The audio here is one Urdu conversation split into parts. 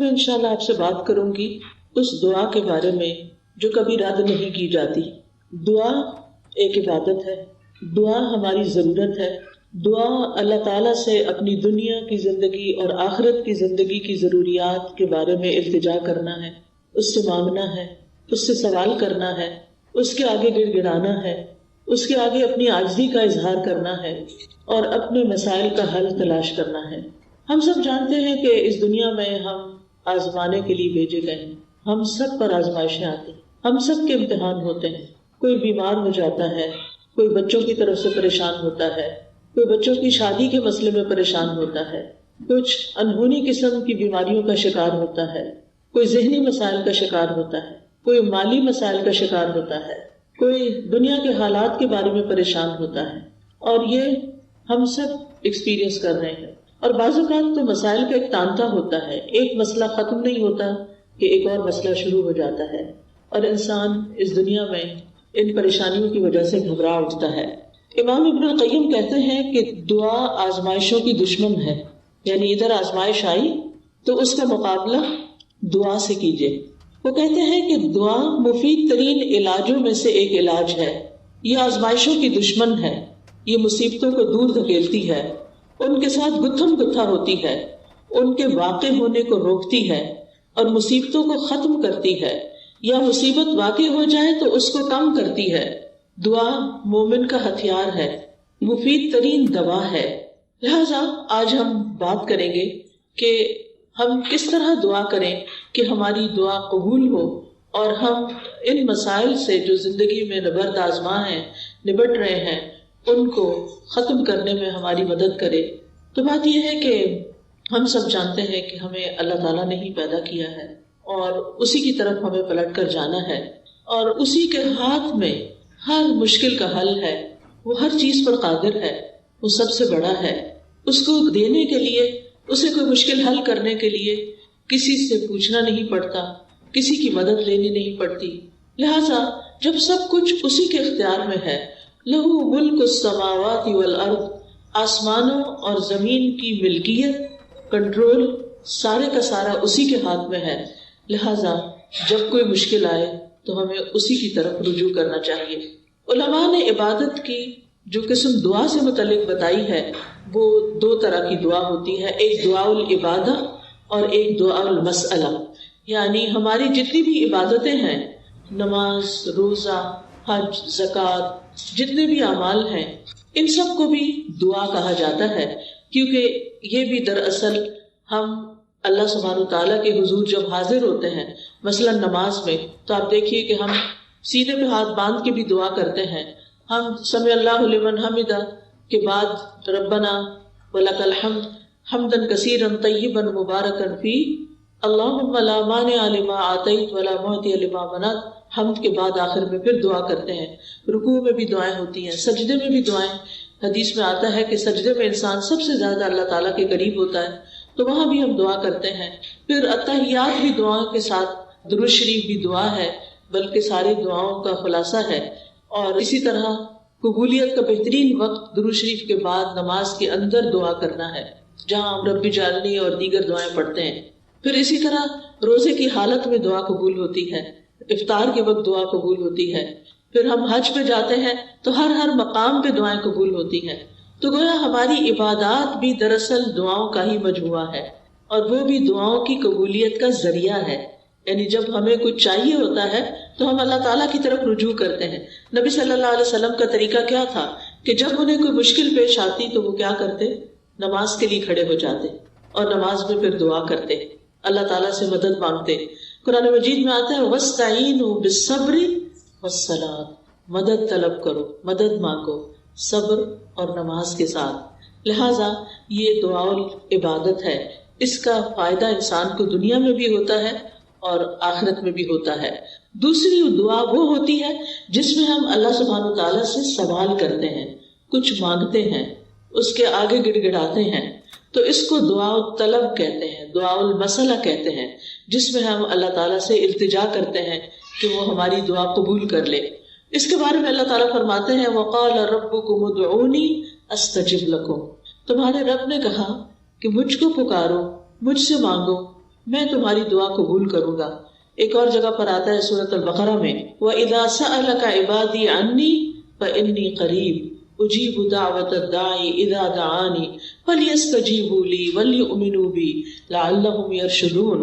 میں انشاءاللہ آپ سے بات کروں گی اس دعا کے بارے میں جو کبھی رد نہیں کی جاتی. دعا ایک عبادت ہے، دعا ہماری ضرورت ہے. دعا اللہ تعالیٰ سے اپنی دنیا کی زندگی اور آخرت کی زندگی کی ضروریات کے بارے میں التجا کرنا ہے، اس سے مانگنا ہے، اس سے سوال کرنا ہے، اس کے آگے گڑ گڑانا ہے، اس کے آگے اپنی عاجزی کا اظہار کرنا ہے اور اپنے مسائل کا حل تلاش کرنا ہے. ہم سب جانتے ہیں کہ اس دنیا میں ہم آزمانے کے لیے بھیجے گئے ہیں. ہم سب پر آزمائشیں آتی ہیں، ہم سب کے امتحان ہوتے ہیں. کوئی بیمار ہو جاتا ہے، کوئی بچوں کی طرف سے پریشان ہوتا ہے، کوئی بچوں کی شادی کے مسئلے میں پریشان ہوتا ہے، کچھ انہونی قسم کی بیماریوں کا شکار ہوتا ہے، کوئی ذہنی مسائل کا شکار ہوتا ہے، کوئی مالی مسائل کا شکار ہوتا ہے، کوئی دنیا کے حالات کے بارے میں پریشان ہوتا ہے. اور یہ ہم سب ایکسپیرینس کر رہے ہیں. اور بعض اوقات تو مسائل کا ایک تانتا ہوتا ہے، ایک مسئلہ ختم نہیں ہوتا کہ ایک اور مسئلہ شروع ہو جاتا ہے اور انسان اس دنیا میں ان پریشانیوں کی وجہ سے گھبرا اٹھتا ہے. امام ابن القیم کہتے ہیں کہ دعا آزمائشوں کی دشمن ہے. یعنی ادھر آزمائش آئی تو اس کا مقابلہ دعا سے کیجیے. وہ کہتے ہیں کہ دعا مفید ترین علاجوں میں سے ایک علاج ہے. یہ آزمائشوں کی دشمن ہے، یہ مصیبتوں کو دور دھکیلتی ہے، ان کے ساتھ گتھم گتھا ہوتی ہے، ان کے واقع ہونے کو روکتی ہے اور مصیبتوں کو ختم کرتی ہے، یا مصیبت واقع ہو جائے تو اس کو کم کرتی ہے. دعا مومن کا ہتھیار ہے، مفید ترین دوا ہے. لہذا آج ہم بات کریں گے کہ ہم کس طرح دعا کریں کہ ہماری دعا قبول ہو اور ہم ان مسائل سے جو زندگی میں نبرد آزما ہیں، نبٹ رہے ہیں، ان کو ختم کرنے میں ہماری مدد کرے. تو بات یہ ہے کہ ہم سب جانتے ہیں کہ ہمیں اللہ تعالیٰ نے ہی پیدا کیا ہے اور اسی کی طرف ہمیں پلٹ کر جانا ہے اور اسی کے ہاتھ میں ہر مشکل کا حل ہے. وہ ہر چیز پر قادر ہے، وہ سب سے بڑا ہے. اس کو دینے کے لیے، اسے کوئی مشکل حل کرنے کے لیے کسی سے پوچھنا نہیں پڑتا، کسی کی مدد لینی نہیں پڑتی. لہذا جب سب کچھ اسی کے اختیار میں ہے، لہو ملک السماوات والارض، آسمانوں اور زمین کی ملکیت، کنٹرول سارے کا سارا اسی کے ہاتھ میں ہے. لہذا جب کوئی مشکل آئے تو ہمیں اسی کی طرف رجوع کرنا چاہیے. علماء نے عبادت کی جو قسم دعا سے متعلق بتائی ہے وہ دو طرح کی دعا ہوتی ہے، ایک دعا العبادہ اور ایک دعا المسئلہ. یعنی ہماری جتنی بھی عبادتیں ہیں، نماز، روزہ، حج، زکوٰۃ، جتنے بھی اعمال ہیں، ان سب کو بھی دعا کہا جاتا ہے، کیونکہ یہ بھی دراصل ہم اللہ سبحانہ تعالیٰ کے حضور جب حاضر ہوتے ہیں، مثلا نماز میں، تو آپ دیکھیے کہ ہم سینے پہ ہاتھ باندھ کے بھی دعا کرتے ہیں. ہم سمع اللہ لمن حمدہ کے بعد ربنا ولک الحمد حمدا کثیرا طیبا مبارکا فیہ اللہم لا مانع لما آتیت ولا معطی لما منعت، حمد کے بعد آخر میں پھر دعا کرتے ہیں. رکوع میں بھی دعائیں ہوتی ہیں، سجدے میں بھی دعائیں. حدیث میں آتا ہے کہ سجدے میں انسان سب سے زیادہ اللہ تعالیٰ کے قریب ہوتا ہے، تو وہاں بھی ہم دعا کرتے ہیں. پھر اتحیات بھی دعاؤں کے ساتھ، درود شریف بھی دعا ہے، بلکہ ساری دعاؤں کا خلاصہ ہے. اور اسی طرح قبولیت کا بہترین وقت درود شریف کے بعد نماز کے اندر دعا کرنا ہے، جہاں ہم رب اجعلنی اور دیگر دعائیں پڑھتے ہیں. پھر اسی طرح روزے کی حالت میں دعا قبول ہوتی ہے، افطار کے وقت دعا قبول ہوتی ہے. پھر ہم حج پہ جاتے ہیں تو ہر مقام پہ دعائیں قبول ہوتی ہیں. تو گویا ہماری عبادات بھی دراصل دعاؤں کا ہی مجموعہ ہے، اور وہ بھی دعاؤں کی قبولیت کا ذریعہ ہے. یعنی جب ہمیں کچھ چاہیے ہوتا ہے تو ہم اللہ تعالیٰ کی طرف رجوع کرتے ہیں. نبی صلی اللہ علیہ وسلم کا طریقہ کیا تھا کہ جب انہیں کوئی مشکل پیش آتی تو وہ کیا کرتے؟ نماز کے لیے کھڑے ہو جاتے اور نماز میں پھر دعا کرتے، اللہ تعالیٰ سے مدد مانگتے. قرآن مجید میں آتا ہے وَاسْتَعِینُوا بِالصَّبْرِ وَالصَّلَاةِ، مدد طلب کرو، مدد مانگو صبر اور نماز کے ساتھ. لہٰذا یہ دعا عبادت ہے، اس کا فائدہ انسان کو دنیا میں بھی ہوتا ہے اور آخرت میں بھی ہوتا ہے. دوسری دعا وہ ہوتی ہے جس میں ہم اللہ سبحانہ تعالیٰ سے سوال کرتے ہیں، کچھ مانگتے ہیں، اس کے آگے گڑ گڑاتے ہیں. تو اس کو دعا الطلب کہتے ہیں، دعا المسئلہ کہتے ہیں، جس میں ہم اللہ تعالیٰ سے التجا کرتے ہیں کہ وہ ہماری دعا قبول کر لے. اس کے بارے میں اللہ تعالیٰ فرماتے ہیں وَقَالَ رَبُّكُمُ ادْعُونِي أَسْتَجِبْ لَكُمْ، تمہارے رب نے کہا کہ مجھ کو پکارو، مجھ سے مانگو میں تمہاری دعا قبول کروں گا. ایک اور جگہ پر آتا ہے سورۃ البقرہ میں وَإِذَا سَأَلَكَ عِبَادِي عَنِّي فَإِنِّي قَرِيبٌ أُجِيبُ دَعْوَةَ الدَّاعِ إِذَا دَعَانِ فَلْيَسْتَجِيبُوا لِي وَلْيُؤْمِنُوا بِي لَعَلَّهُمْ يَرْشُدُونَ.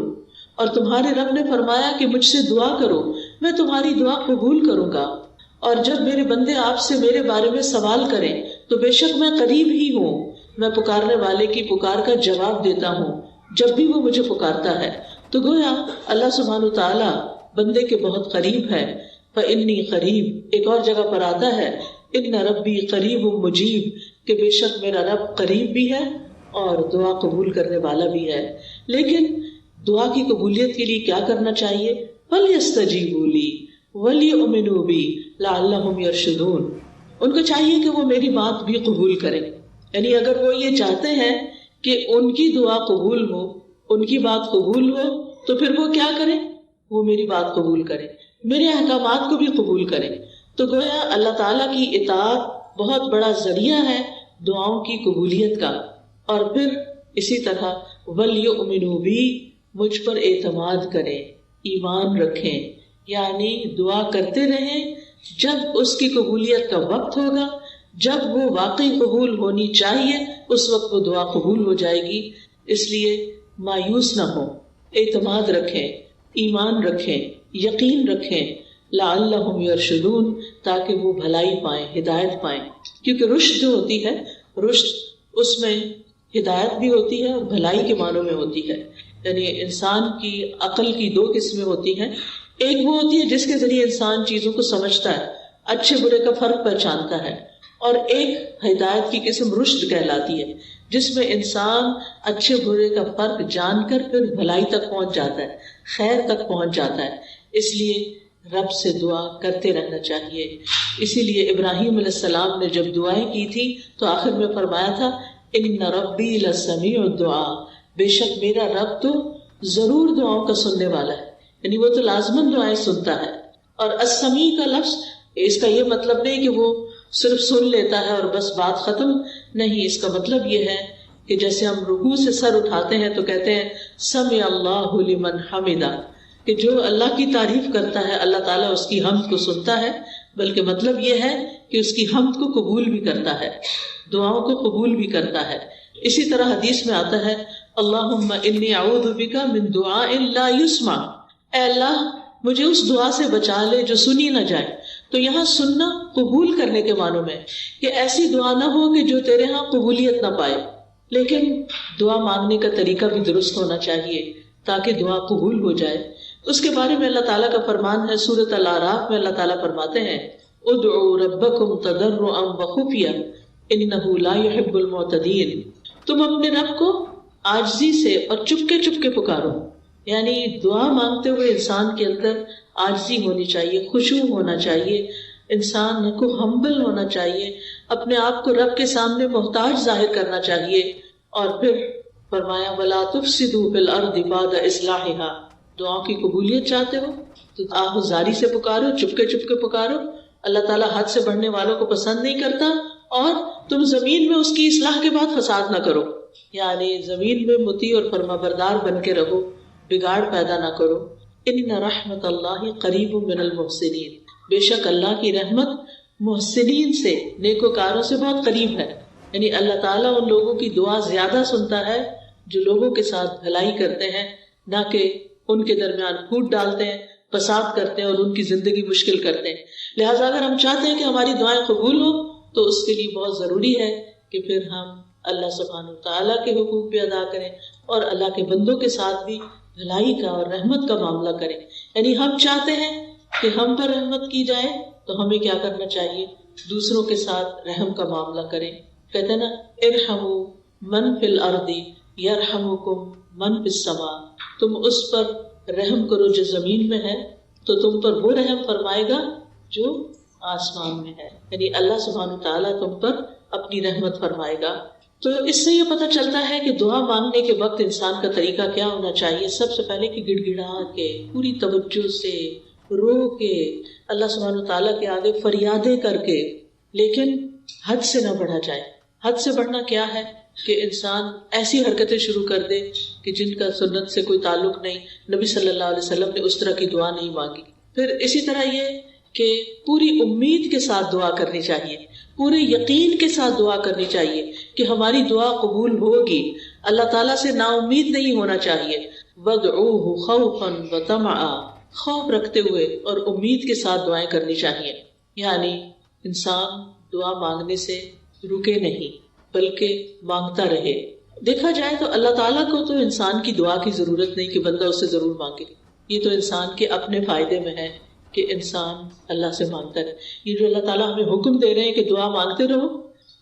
اور تمہارے رب نے فرمایا کہ مجھ سے دعا کرو میں تمہاری دعا قبول کروں گا، اور جب میرے بندے آپ سے میرے بارے میں سوال کریں تو بے شک میں قریب ہی ہوں، میں پکارنے والے کی پکار کا جواب دیتا ہوں جب بھی وہ مجھے پکارتا ہے. تو گویا اللہ سبحانہ وتعالی بندے کے بہت قریب ہے. فإنی قریب ایک اور جگہ پر آتا ہے ان ربی قریب مجیب کہ بے شک میرا رب قریب بھی ہے اور دعا قبول کرنے والا بھی ہے. لیکن دعا کی قبولیت کے لیے کیا کرنا چاہیے؟ فَلْيَسْتَجِيبُوا لِي وَلْيُؤْمِنُوا بِي لَعَلَّهُمْ يَرْشُدُونَ. ان کو چاہیے کہ وہ میری بات بھی قبول کریں، یعنی اگر وہ یہ چاہتے ہیں کہ ان کی دعا قبول ہو، ان کی بات قبول ہو، تو پھر وہ کیا کریں؟ وہ میری بات قبول کریں، میرے احکامات کو بھی قبول کریں. تو گویا اللہ تعالیٰ کی اطاعت بہت بڑا ذریعہ ہے دعاؤں کی قبولیت کا. اور پھر اسی طرح وَلْيُؤْمِنُوا بِي مجھ پر اعتماد کریں، ایمان رکھیں، یعنی دعا کرتے رہیں. جب اس کی قبولیت کا وقت ہوگا، جب وہ واقعی قبول ہونی چاہیے، اس وقت وہ دعا قبول ہو جائے گی. اس لیے مایوس نہ ہو، اعتماد رکھیں، ایمان رکھیں، یقین رکھیں. لعلہم یرشدون تاکہ وہ بھلائی پائیں، ہدایت پائیں. کیونکہ رشد جو ہوتی ہے، رشد اس میں ہدایت بھی ہوتی ہے اور بھلائی کے معنوں میں ہوتی ہے. یعنی انسان کی عقل کی دو قسمیں ہوتی ہیں. ایک وہ ہوتی ہے جس کے ذریعے انسان چیزوں کو سمجھتا ہے، اچھے برے کا فرق پہچانتا ہے، اور ایک ہدایت کی قسم رشد کہلاتی ہے جس میں انسان اچھے برے کا فرق جان کر پھر بھلائی تک پہنچ جاتا ہے، خیر تک پہنچ جاتا ہے. اس لیے رب سے دعا کرتے رہنا چاہیے. اسی لیے ابراہیم علیہ السلام نے جب دعائیں کی تھی تو آخر میں فرمایا تھا ان ربی لسمیع الدعاء، بے شک میرا رب تو ضرور دعاؤں کا سننے والا ہے، یعنی وہ تو لازماً دعائیں سنتا ہے. اور السمیع کا لفظ اس کا یہ مطلب نہیں کہ وہ صرف سن لیتا ہے اور بس بات ختم نہیں. اس کا مطلب یہ ہے کہ جیسے ہم رکوع سے سر اٹھاتے ہیں تو کہتے ہیں سمع اللہ لمن حمدہ، کہ جو اللہ کی تعریف کرتا ہے اللہ تعالیٰ اس کی حمد کو سنتا ہے، بلکہ مطلب یہ ہے کہ اس کی حمد کو قبول بھی کرتا ہے، دعاؤں کو قبول بھی کرتا ہے. اسی طرح حدیث میں آتا ہے اللہم انی اعوذ بک من دعاء لا یسمع، اے اللہ مجھے اس دعا سے بچا لے جو سنی نہ جائے. تو یہاں سننا قبول کرنے کے معنوں میں کہ ایسی دعا نہ ہو کہ جو تیرے ہاں قبولیت نہ پائے. لیکن دعا مانگنے کا طریقہ بھی درست ہونا چاہیے تاکہ دعا قبول ہو جائے. اس کے بارے میں اللہ تعالیٰ کا فرمان ہے سورۃ الاعراف میں. اللہ تعالیٰ فرماتے ہیں ادعوا ربکم تضرعا وخفیا انہ لا يحب المعتدین، تم اپنے رب کو عاجزی سے اور چپکے چپکے پکارو. یعنی دعا مانگتے ہوئے انسان کے اندر عاجزی ہونی چاہیے، خشوع ہونا چاہیے، انسان کو ہمبل ہونا چاہیے، اپنے آپ کو رب کے سامنے محتاج ظاہر کرنا چاہیے. اور پھر فرمایا وَلَا تُفْسِدُوا فِي الْأَرْضِ بَعْدَ إِصْلَاحِهَا، دعاؤں کی قبولیت چاہتے ہو تو آہوزاری سے پکارو، چپکے چپکے پکارو. اللہ تعالیٰ حد سے بڑھنے والوں کو پسند نہیں کرتا. اور تم زمین میں اس کی اصلاح کے بعد فساد نہ کرو، یعنی زمین میں مطیع اور فرمانبردار بن کے رہو، بگاڑ پیدا نہ کرو. ان رحمت اللہ قریب من المحسنین، بے شک اللہ کی رحمت محسنین سے، نیکوکاروں سے بہت قریب ہے. یعنی اللہ تعالیٰ ان لوگوں کی دعا زیادہ سنتا ہے جو لوگوں کے ساتھ بھلائی کرتے ہیں، نہ کہ ان کے درمیان پھوٹ ڈالتے ہیں، فساد کرتے ہیں اور ان کی زندگی مشکل کرتے ہیں. لہٰذا اگر ہم چاہتے ہیں کہ ہماری دعائیں قبول ہوں تو اس کے لیے بہت ضروری ہے کہ پھر ہم اللہ سبحانہ وتعالیٰ کے حقوق بھی ادا کریں اور اللہ کے بندوں کے ساتھ بھی بھلائی کا اور رحمت کا معاملہ کریں. یعنی ہم چاہتے ہیں کہ ہم پر رحمت کی جائے تو ہمیں کیا کرنا چاہیے؟ دوسروں کے ساتھ رحم کا معاملہ کریں. کہتے ہیں نا ارحموا من فی الارض یرحمکم من فی السماء، تم اس پر رحم کرو جو زمین میں ہے تو تم پر وہ رحم فرمائے گا جو آسمان میں ہے. یعنی اللہ سبحانہ وتعالیٰ تم پر اپنی رحمت فرمائے گا. تو اس سے یہ پتہ چلتا ہے کہ دعا مانگنے کے وقت انسان کا طریقہ کیا ہونا چاہیے. سب سے پہلے کہ گڑ گڑا کے پوری توجہ سے رو کے اللہ سبحانہ وتعالیٰ کے آگے فریادیں کر کے، لیکن حد سے نہ بڑھا جائے. حد سے بڑھنا کیا ہے؟ کہ انسان ایسی حرکتیں شروع کر دے کہ جن کا سنت سے کوئی تعلق نہیں. نبی صلی اللہ علیہ وسلم نے اس طرح کی دعا نہیں مانگی. پھر اسی طرح یہ کہ پوری امید کے ساتھ دعا کرنی چاہیے، پورے یقین کے ساتھ دعا کرنی چاہیے کہ ہماری دعا قبول ہوگی. اللہ تعالیٰ سے نا امید نہیں ہونا چاہیے. وَادْعُوهُ خَوْفًا وَطَمَعًا، خوف رکھتے ہوئے اور امید کے ساتھ دعائیں کرنی چاہیے. یعنی انسان دعا مانگنے سے رکے نہیں بلکہ مانگتا رہے. دیکھا جائے تو اللہ تعالیٰ کو تو انسان کی دعا کی ضرورت نہیں کہ بندہ اس سے ضرور مانگے. یہ تو انسان کے اپنے فائدے میں ہے کہ انسان اللہ سے مانگتا رہے. یہ جو اللہ تعالیٰ ہمیں حکم دے رہے ہیں کہ دعا مانگتے رہو،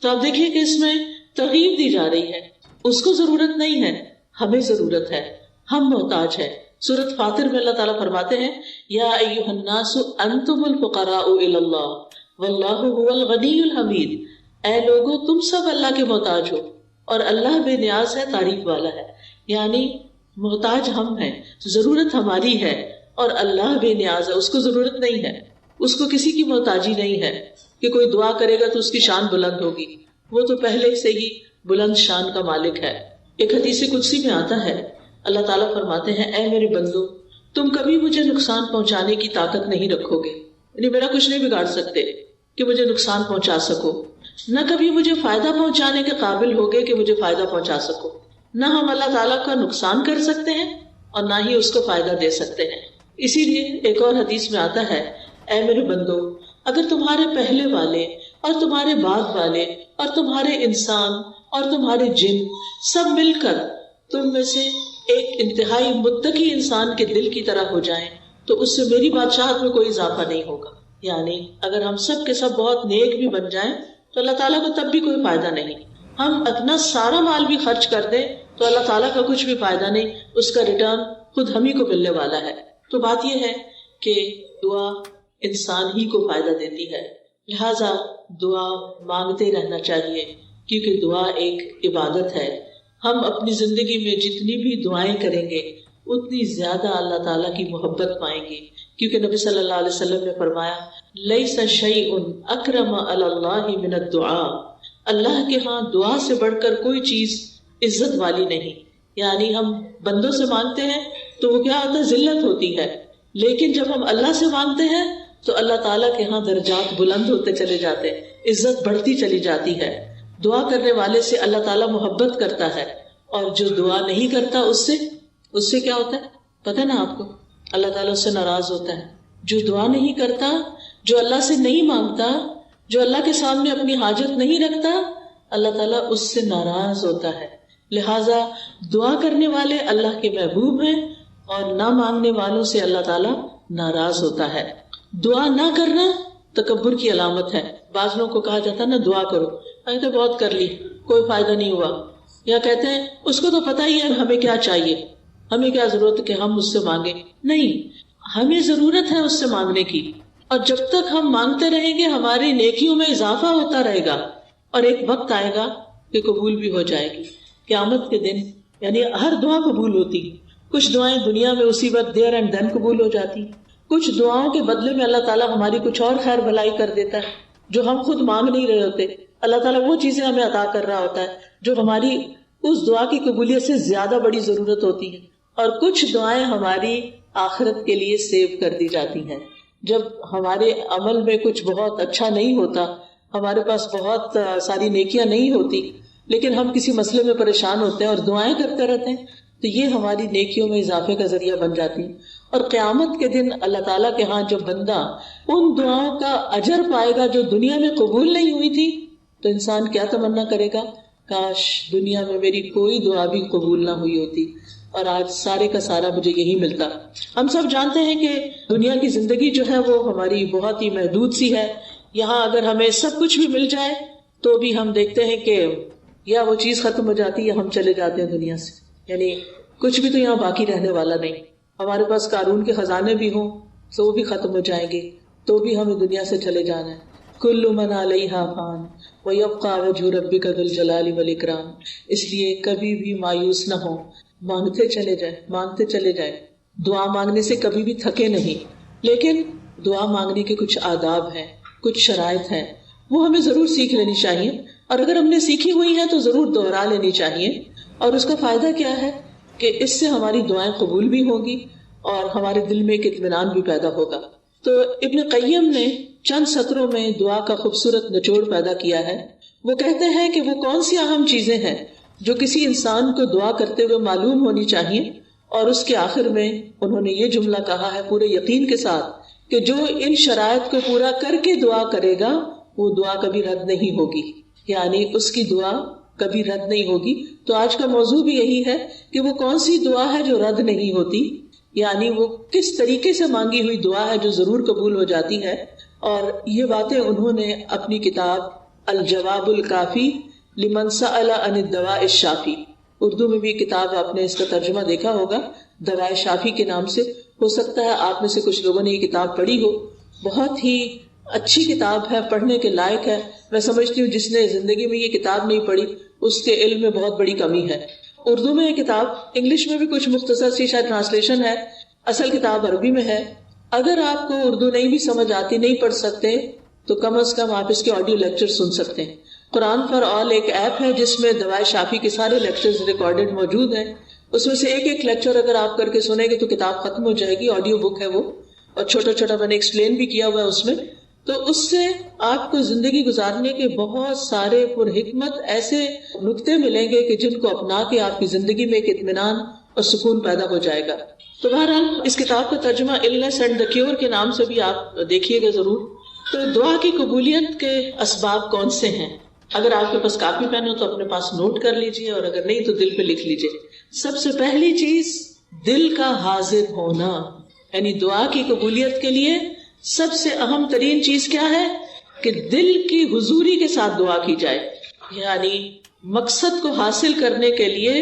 تو آپ دیکھیے کہ اس میں ترغیب دی جا رہی ہے. اس کو ضرورت نہیں ہے، ہمیں ضرورت ہے، ہم محتاج ہیں. سورۃ فاطر میں اللہ تعالیٰ فرماتے ہیں یا ایھا الناس انتم الفقراء الی اللہ واللہ هو الغنی الحمید. اے لوگو تم سب اللہ کے محتاج ہو اور اللہ بے نیاز ہے، تعریف والا ہے. یعنی محتاج ہم ہیں، ضرورت ہماری ہے اور اللہ بے نیاز ہے، اس کو ضرورت نہیں ہے، اس کو کسی کی محتاجی نہیں ہے کہ کوئی دعا کرے گا تو اس کی شان بلند ہوگی. وہ تو پہلے سے ہی بلند شان کا مالک ہے. ایک حدیث قدسی میں آتا ہے اللہ تعالیٰ فرماتے ہیں اے میرے بندو تم کبھی مجھے نقصان پہنچانے کی طاقت نہیں رکھو گے، یعنی میرا کچھ نہیں بگاڑ سکتے کہ مجھے نقصان پہنچا سکو، نہ کبھی مجھے فائدہ پہنچانے کے قابل ہوگے کہ مجھے فائدہ پہنچا سکو. نہ ہم اللہ تعالیٰ کا نقصان کر سکتے ہیں اور نہ ہی اس کو فائدہ دے سکتے ہیں. اسی لیے ایک اور حدیث میں آتا ہے اے میرے بندو اگر تمہارے پہلے والے اور تمہارے بعد والے اور تمہارے انسان اور تمہارے جن سب مل کر تم میں سے ایک انتہائی متقی انسان کے دل کی طرح ہو جائیں تو اس سے میری بادشاہت میں کوئی اضافہ نہیں ہوگا. یعنی اگر ہم سب کے سب بہت نیک بھی بن جائیں تو اللہ تعالیٰ کو تب بھی کوئی فائدہ نہیں. ہم اپنا سارا مال بھی خرچ کر دیں تو اللہ تعالیٰ کا کچھ بھی فائدہ نہیں، اس کا ریٹرن خود ہم ہی کو ملنے والا ہے. تو بات یہ ہے کہ دعا انسان ہی کو فائدہ دیتی ہے، لہذا دعا مانگتے رہنا چاہیے کیونکہ دعا ایک عبادت ہے. ہم اپنی زندگی میں جتنی بھی دعائیں کریں گے اتنی زیادہ اللہ تعالیٰ کی محبت پائیں گے، کیونکہ نبی صلی اللہ علیہ وسلم نے فرمایا لیس شیء اکرم علی اللہ من الدعاء، اللہ کے ہاں دعا سے بڑھ کر کوئی چیز عزت والی نہیں. یعنی ہم بندوں سے مانگتے ہیں تو وہ کیا ہوتا ہے، ذلت ہوتی ہے، لیکن جب ہم اللہ سے مانگتے ہیں تو اللہ تعالیٰ کے ہاں درجات بلند ہوتے چلے جاتے ہیں، عزت بڑھتی چلی جاتی ہے. دعا کرنے والے سے اللہ تعالیٰ محبت کرتا ہے اور جو دعا نہیں کرتا اس سے کیا ہوتا ہے پتہ نا آپ کو، اللہ تعالیٰ اس سے ناراض ہوتا ہے. جو دعا نہیں کرتا، جو اللہ سے نہیں مانگتا، جو اللہ کے سامنے اپنی حاجت نہیں رکھتا، اللہ تعالیٰ اس سے ناراض ہوتا ہے. لہٰذا دعا کرنے والے اللہ کے محبوب ہیں اور نہ مانگنے والوں سے اللہ تعالیٰ ناراض ہوتا ہے. دعا نہ کرنا تکبر کی علامت ہے. بعض لوگوں کو کہا جاتا ہے نا دعا کرو، تو بہت کر لی کوئی فائدہ نہیں ہوا، یا کہتے ہیں اس کو تو پتہ ہی ہے ہمیں کیا چاہیے، ہمیں کیا ضرورت ہے کہ ہم اس سے مانگیں. نہیں، ہمیں ضرورت ہے اس سے مانگنے کی، اور جب تک ہم مانگتے رہیں گے ہماری نیکیوں میں اضافہ ہوتا رہے گا اور ایک وقت آئے گا کہ قبول بھی ہو جائے گی. قیامت کے دن یعنی ہر دعا قبول ہوتی. کچھ دعائیں دنیا میں اسی وقت دیر اینڈ دین قبول ہو جاتی، کچھ دعاؤں کے بدلے میں اللہ تعالیٰ ہماری کچھ اور خیر بھلائی کر دیتا ہے جو ہم خود مانگ نہیں رہے ہوتے. اللہ تعالیٰ وہ چیزیں ہمیں عطا کر رہا ہوتا ہے جو ہماری اس دعا کی قبولیت سے زیادہ بڑی ضرورت ہوتی ہے، اور کچھ دعائیں ہماری آخرت کے لیے سیو کر دی جاتی ہیں. جب ہمارے عمل میں کچھ بہت اچھا نہیں ہوتا، ہمارے پاس بہت ساری نیکیاں نہیں ہوتی، لیکن ہم کسی مسئلے میں پریشان ہوتے ہیں اور دعائیں کرتے رہتے ہیں، تو یہ ہماری نیکیوں میں اضافے کا ذریعہ بن جاتی ہیں. اور قیامت کے دن اللہ تعالیٰ کے ہاں جو بندہ ان دعاؤں کا اجر پائے گا جو دنیا میں قبول نہیں ہوئی تھی، تو انسان کیا تمنا کرے گا، کاش دنیا میں میری کوئی دعا بھی قبول نہ ہوئی ہوتی اور آج سارے کا سارا مجھے یہی ملتا. ہم سب جانتے ہیں کہ دنیا کی زندگی جو ہے وہ ہماری بہت ہی محدود سی ہے. یہاں اگر ہمیں سب کچھ بھی مل جائے تو بھی ہم دیکھتے ہیں کہ یا وہ چیز ختم ہو جاتی ہے یا ہم چلے جاتے ہیں دنیا سے. یعنی کچھ بھی تو یہاں باقی رہنے والا نہیں. ہمارے پاس قارون کے خزانے بھی ہوں تو وہ بھی ختم ہو جائیں گے، تو بھی ہمیں دنیا سے چلے جانا ہے. کل من علیہا فان ویبقی وجہ ربک ذو الجلال والاکرام. اس لیے کبھی بھی مایوس نہ ہو، مانگتے چلے جائیں، مانگتے چلے جائیں. دعا مانگنے سے کبھی بھی تھکے نہیں. لیکن دعا مانگنے کے کچھ آداب ہیں، کچھ شرائط ہیں، وہ ہمیں ضرور سیکھ لینی چاہیے. اور اگر ہم نے سیکھی ہوئی ہیں تو ضرور دوہرا لینی چاہیے. اور اس کا فائدہ کیا ہے کہ اس سے ہماری دعائیں قبول بھی ہوں گی اور ہمارے دل میں ایک اطمینان بھی پیدا ہوگا. تو ابن قیم نے چند سطروں میں دعا کا خوبصورت نچوڑ پیدا کیا ہے. وہ کہتے ہیں کہ وہ کون سی اہم چیزیں ہیں جو کسی انسان کو دعا کرتے ہوئے معلوم ہونی چاہیے، اور اس کے آخر میں انہوں نے یہ جملہ کہا ہے پورے یقین کے ساتھ کہ جو ان شرائط کو پورا کر کے دعا کرے گا وہ دعا کبھی رد نہیں ہوگی، یعنی اس کی دعا کبھی رد نہیں ہوگی. تو آج کا موضوع بھی یہی ہے کہ وہ کون سی دعا ہے جو رد نہیں ہوتی، یعنی وہ کس طریقے سے مانگی ہوئی دعا ہے جو ضرور قبول ہو جاتی ہے. اور یہ باتیں انہوں نے اپنی کتاب الجواب الکافی لمن سأل عن الدواء الشافی، اردو میں بھی کتاب آپ نے اس کا ترجمہ دیکھا ہوگا دواء شافی کے نام سے. ہو سکتا ہے آپ میں سے کچھ لوگوں نے یہ کتاب پڑھی ہو. بہت ہی اچھی کتاب ہے، پڑھنے کے لائق ہے. میں سمجھتی ہوں جس نے زندگی میں یہ کتاب نہیں پڑھی اس کے علم میں بہت بڑی کمی ہے. اردو میں یہ کتاب، انگلش میں بھی کچھ مختصر سی شاید ٹرانسلیشن ہے، اصل کتاب عربی میں ہے. اگر آپ کو اردو نہیں بھی سمجھ آتی، نہیں پڑھ سکتے، تو کم از کم آپ اس کے آڈیو لیکچر سن سکتے ہیں. قرآن فار آل ایک ایپ ہے جس میں دواء شافی کے سارے لیکچرز ریکارڈڈ موجود ہیں. اس میں سے ایک لیکچر اگر آپ کر کے سنیں گے تو کتاب ختم ہو جائے گی. آڈیو بک ہے وہ، اور چھوٹا چھوٹا میں نے ایکسپلین بھی کیا ہوا ہے اس میں. تو اس سے آپ کو زندگی گزارنے کے بہت سارے پر حکمت ایسے نکتے ملیں گے کہ جن کو اپنا کے آپ کی زندگی میں ایک اطمینان اور سکون پیدا ہو جائے گا. تو بہرحال اس کتاب کا ترجمہ النس اینڈ دا کیور کے نام سے بھی آپ دیکھیے گا ضرور. تو دعا کی قبولیت کے اسباب کون سے ہیں؟ اگر آپ کے پاس کاپی پین ہو تو اپنے پاس نوٹ کر لیجئے، اور اگر نہیں تو دل پہ لکھ لیجئے. سب سے پہلی چیز دل کا حاضر ہونا، یعنی دعا کی قبولیت کے لیے سب سے اہم ترین چیز کیا ہے کہ دل کی حضوری کے ساتھ دعا کی جائے. یعنی مقصد کو حاصل کرنے کے لیے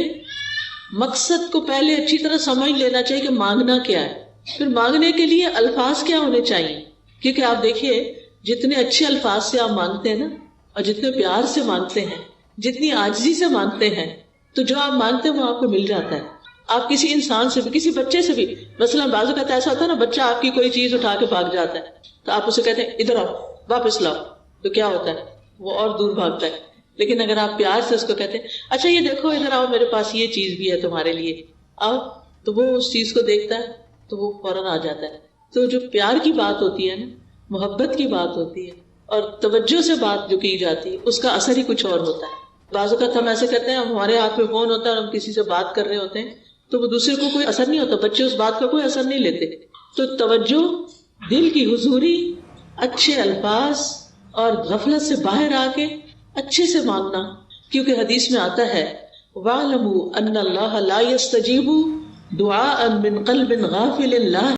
مقصد کو پہلے اچھی طرح سمجھ لینا چاہیے کہ مانگنا کیا ہے. پھر مانگنے کے لیے الفاظ کیا ہونے چاہیے، کیونکہ آپ دیکھیے جتنے اچھے الفاظ سے آپ مانگتے ہیں نا، اور جتنے پیار سے مانگتے ہیں، جتنی عاجزی سے مانگتے ہیں، تو جو آپ مانگتے ہیں وہ آپ کو مل جاتا ہے. آپ کسی انسان سے بھی، کسی بچے سے بھی، مثلا بعض اوقات ایسا ہوتا ہے نا، بچہ آپ کی کوئی چیز اٹھا کے بھاگ جاتا ہے تو آپ اسے کہتے ہیں ادھر آؤ، واپس لاؤ، تو کیا ہوتا ہے؟ وہ اور دور بھاگتا ہے. لیکن اگر آپ پیار سے اس کو کہتے ہیں اچھا یہ دیکھو ادھر آؤ، میرے پاس یہ چیز بھی ہے تمہارے لیے، آؤ، تو وہ اس چیز کو دیکھتا ہے تو وہ فوراً آ جاتا ہے. تو جو پیار کی بات ہوتی ہے نا، محبت کی بات ہوتی ہے، اور توجہ سے بات جو کی جاتی ہے، اس کا اثر ہی کچھ اور ہوتا ہے. بعض اوقات ہم ایسے کرتے ہیں، ہمارے ہاتھ میں فون ہوتا ہے اور ہم کسی سے بات کر رہے ہوتے ہیں تو وہ دوسرے کو کوئی اثر نہیں ہوتا، بچے اس بات کا کوئی اثر نہیں لیتے. تو توجہ، دل کی حضوری، اچھے الفاظ، اور غفلت سے باہر آ کے اچھے سے مانگنا. کیونکہ حدیث میں آتا ہے وَاعْلَمُوا أَنَّ اللَّهَ لَا يَسْتَجِيبُ دُعَاءً مِّن قَلْبٍ غَافِلٍ لَهُ